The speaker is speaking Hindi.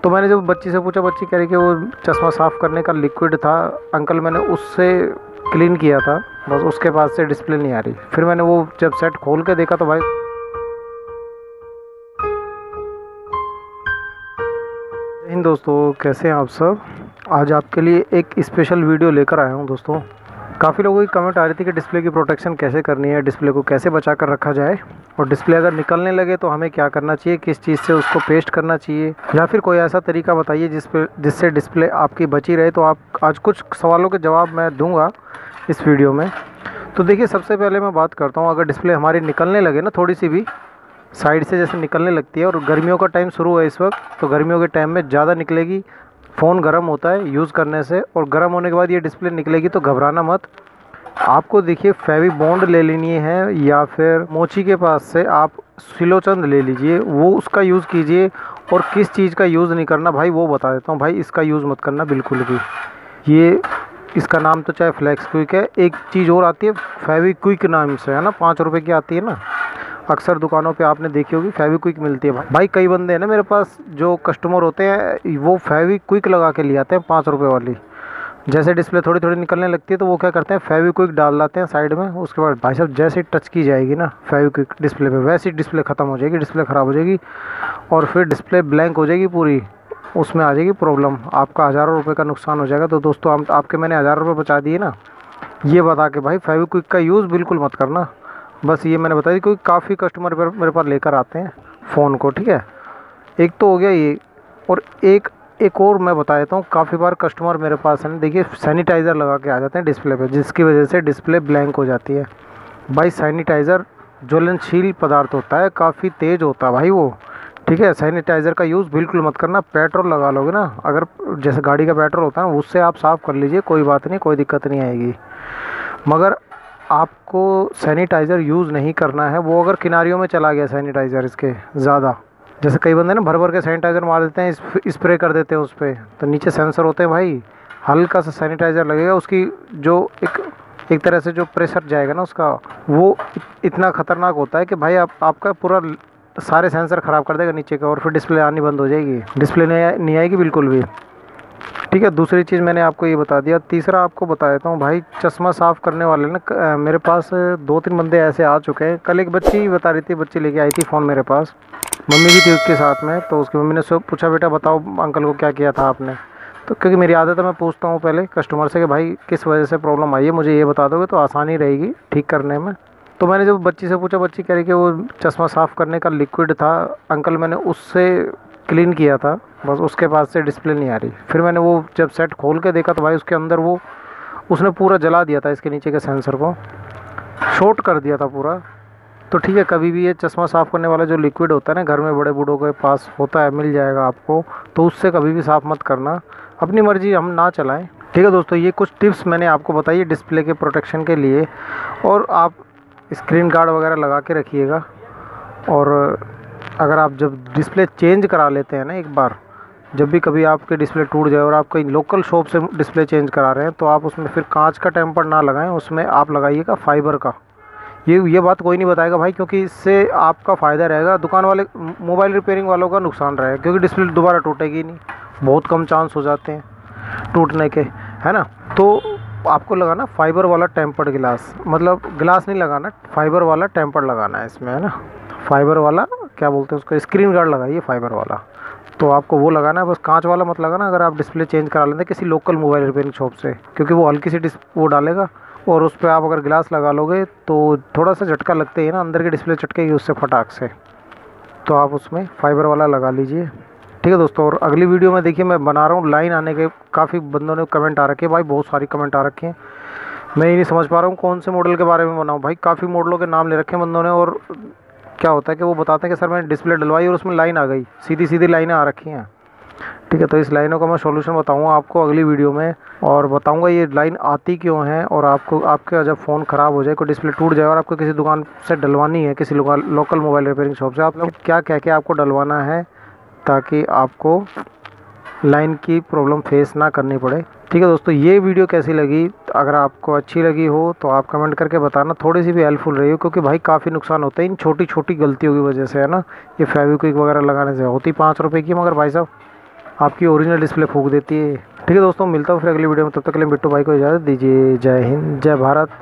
तो मैंने जब बच्ची से पूछा, बच्ची कह रही कि वो चश्मा साफ़ करने का लिक्विड था अंकल, मैंने उससे क्लीन किया था, बस उसके बाद से डिस्प्ले नहीं आ रही। फिर मैंने वो जब सेट खोल के देखा तो भाई इन दोस्तों, कैसे हैं आप सब। आज आपके लिए एक स्पेशल वीडियो लेकर आया हूं दोस्तों। काफ़ी लोगों की कमेंट आ रही थी कि डिस्प्ले की प्रोटेक्शन कैसे करनी है, डिस्प्ले को कैसे बचा कर रखा जाए, और डिस्प्ले अगर निकलने लगे तो हमें क्या करना चाहिए, किस चीज़ से उसको पेस्ट करना चाहिए, या फिर कोई ऐसा तरीका बताइए जिससे डिस्प्ले आपकी बची रहे। तो आप आज कुछ सवालों के जवाब मैं दूंगा इस वीडियो में। तो देखिए, सबसे पहले मैं बात करता हूँ, अगर डिस्प्ले हमारी निकलने लगे ना, थोड़ी सी भी साइड से जैसे निकलने लगती है, और गर्मियों का टाइम शुरू है इस वक्त, तो गर्मियों के टाइम में ज़्यादा निकलेगी, फ़ोन गर्म होता है यूज़ करने से, और गर्म होने के बाद ये डिस्प्ले निकलेगी, तो घबराना मत। आपको देखिए फेवी बॉन्ड ले लेनी है, या फिर मोची के पास से आप सिलोचंद ले लीजिए, वो उसका यूज़ कीजिए। और किस चीज़ का यूज़ नहीं करना भाई वो बता देता हूँ। भाई इसका यूज़ मत करना बिल्कुल भी। ये इसका नाम तो चाहे फ्लैक्स क्विक है, एक चीज़ और आती है फेवी क्विक नाम से, है ना, 5 रुपये की आती है ना, अक्सर दुकानों पे आपने देखी होगी फेवी क्विक मिलती है। भाई कई बंदे हैं ना मेरे पास, जो कस्टमर होते हैं, वो फेवी क्विक लगा के ले आते हैं 5 रुपये वाली। जैसे डिस्प्ले थोड़ी थोड़ी निकलने लगती है तो वो क्या करते हैं, फेवी क्विक डाल लाते हैं साइड में। उसके बाद भाई साहब जैसे टच की जाएगी ना फेवी क्विक डिस्प्ले पे, वैसे ही डिस्प्ले ख़त्म हो जाएगी, डिस्प्ले ख़राब हो जाएगी, और फिर डिस्प्ले ब्लैंक हो जाएगी पूरी, उसमें आ जाएगी प्रॉब्लम, आपका हज़ारों रुपये का नुकसान हो जाएगा। तो दोस्तों आपके मैंने हज़ारों रुपये बचा दिए ना, ये बता के भाई फेवी क्विक का यूज़ बिल्कुल मत करना। बस ये मैंने बता दी, क्योंकि काफ़ी कस्टमर मेरे पास लेकर आते हैं फ़ोन को, ठीक है। एक तो हो गया ये, और एक और मैं बता देता हूँ। काफ़ी बार कस्टमर मेरे पास है ना, देखिए सैनिटाइज़र लगा के आ जाते हैं डिस्प्ले पे, जिसकी वजह से डिस्प्ले ब्लैंक हो जाती है। भाई सैनिटाइज़र ज्वलनशील पदार्थ होता है, काफ़ी तेज़ होता है भाई वो, ठीक है। सैनिटाइज़र का यूज़ बिल्कुल मत करना। पेट्रोल लगा लोगे ना, अगर जैसे गाड़ी का पेट्रोल होता है ना, उससे आप साफ़ कर लीजिए, कोई बात नहीं, कोई दिक्कत नहीं आएगी। मगर आपको सैनिटाइज़र यूज़ नहीं करना है। वो अगर किनारियों में चला गया सैनिटाइज़र इसके ज़्यादा, जैसे कई बंदे ना भर भर के सैनिटाइज़र मार देते हैं, स्प्रे कर देते हैं उस पर, तो नीचे सेंसर होते हैं भाई, हल्का सा सैनिटाइज़र लगेगा, उसकी जो एक तरह से जो प्रेशर जाएगा ना उसका, वो इतना ख़तरनाक होता है कि भाई आपका पूरा सारे सेंसर ख़राब कर देगा नीचे का, और फिर डिस्प्ले आनी बंद हो जाएगी, डिस्प्ले नहीं आएगी बिल्कुल भी, ठीक है। दूसरी चीज़ मैंने आपको ये बता दिया। तीसरा आपको बता देता हूँ भाई, चश्मा साफ़ करने वाले ना, मेरे पास 2-3 बंदे ऐसे आ चुके हैं। कल एक बच्ची बता रही थी, बच्ची लेके आई थी फ़ोन मेरे पास, मम्मी भी थी उसके साथ में, तो उसकी मम्मी ने पूछा, बेटा बताओ अंकल को क्या किया था आपने। तो क्योंकि मेरी आदत है, मैं पूछता हूँ पहले कस्टमर से कि भाई किस वजह से प्रॉब्लम आई है, मुझे ये बता दोगे तो आसानी रहेगी ठीक करने में। तो मैंने जब बच्ची से पूछा, बच्ची कह रही कि वो चश्मा साफ़ करने का लिक्विड था अंकल, मैंने उससे क्लीन किया था, बस उसके बाद से डिस्प्ले नहीं आ रही। फिर मैंने वो जब सेट खोल के देखा तो भाई उसके अंदर वो उसने पूरा जला दिया था, इसके नीचे के सेंसर को शॉर्ट कर दिया था पूरा। तो ठीक है, कभी भी ये चश्मा साफ़ करने वाला जो लिक्विड होता है ना, घर में बड़े बूढ़ों के पास होता है, मिल जाएगा आपको, तो उससे कभी भी साफ़ मत करना, अपनी मर्ज़ी हम ना चलाएं, ठीक है दोस्तों। ये कुछ टिप्स मैंने आपको बताई डिस्प्ले के प्रोटेक्शन के लिए, और आप स्क्रीन गार्ड वगैरह लगा के रखिएगा। और अगर आप जब डिस्प्ले चेंज करा लेते हैं ना एक बार, जब भी कभी आपके डिस्प्ले टूट जाए और आप कहीं लोकल शॉप से डिस्प्ले चेंज करा रहे हैं, तो आप उसमें फिर कांच का टेम्पर ना लगाएं, उसमें आप लगाइएगा फाइबर का। ये बात कोई नहीं बताएगा भाई, क्योंकि इससे आपका फ़ायदा रहेगा, दुकान वाले मोबाइल रिपेयरिंग वालों का नुकसान रहेगा, क्योंकि डिस्प्ले दोबारा टूटेगी नहीं, बहुत कम चांस हो जाते हैं टूटने के, है ना। तो आपको लगाना फाइबर वाला टेम्पर्ड गिलास, मतलब गिलास नहीं लगाना, फाइबर वाला टेम्पर्ड लगाना है इसमें, है ना। फाइबर वाला क्या बोलते हैं उसका, स्क्रीन गार्ड लगाइए फाइबर वाला, तो आपको वो लगाना है, बस कांच वाला मत लगाना अगर आप डिस्प्ले चेंज करा लेते हैं किसी लोकल मोबाइल रिपेयरिंग शॉप से, क्योंकि वो हल्की सी वो डालेगा, और उस पर आप अगर गिलास लगा लोगे तो थोड़ा सा झटका लगते ही ना, अंदर की डिस्प्ले चटकेगी उससे फटाक से, तो आप उसमें फाइबर वाला लगा लीजिए, ठीक है दोस्तों। और अगली वीडियो में देखिए मैं बना रहा हूँ लाइन आने के, काफ़ी बंदों ने कमेंट आ रखे हैं भाई, बहुत सारी कमेंट आ रखे हैं, मैं ये नहीं समझ पा रहा हूँ कौन से मॉडल के बारे में बनाऊँ भाई, काफ़ी मॉडलों के नाम ले रखे हैं बंदों ने, और क्या होता है कि वो बताते हैं कि सर मैंने डिस्प्ले डलवाई और उसमें लाइन आ गई, सीधी सीधी लाइनें आ रखी हैं, ठीक है। तो इस लाइनों का मैं सॉल्यूशन बताऊंगा आपको अगली वीडियो में, और बताऊंगा ये लाइन आती क्यों है, और आपको आपका जब फ़ोन ख़राब हो जाए, कोई डिस्प्ले टूट जाए और आपको किसी दुकान से डलवानी है, किसी लोकल मोबाइल रिपेयरिंग शॉप से, आप लोग क्या कह के आपको डलवाना है, ताकि आपको लाइन की प्रॉब्लम फेस ना करनी पड़े, ठीक है दोस्तों। ये वीडियो कैसी लगी, अगर आपको अच्छी लगी हो तो आप कमेंट करके बताना, थोड़ी सी भी हेल्पफुल रही हो, क्योंकि भाई काफ़ी नुकसान होता है इन छोटी छोटी गलतियों की वजह से, है ना। ये फेविक्विक वगैरह लगाने से होती 5 रुपये की, मगर भाई साहब आपकी ओरिजिनल डिस्प्ले फूंक देती है। ठीक है दोस्तों, मिलता हूँ फिर अगली वीडियो में, तब तक के लिए बिट्टू भाई को इजाज़त दीजिए। जय हिंद, जय भारत।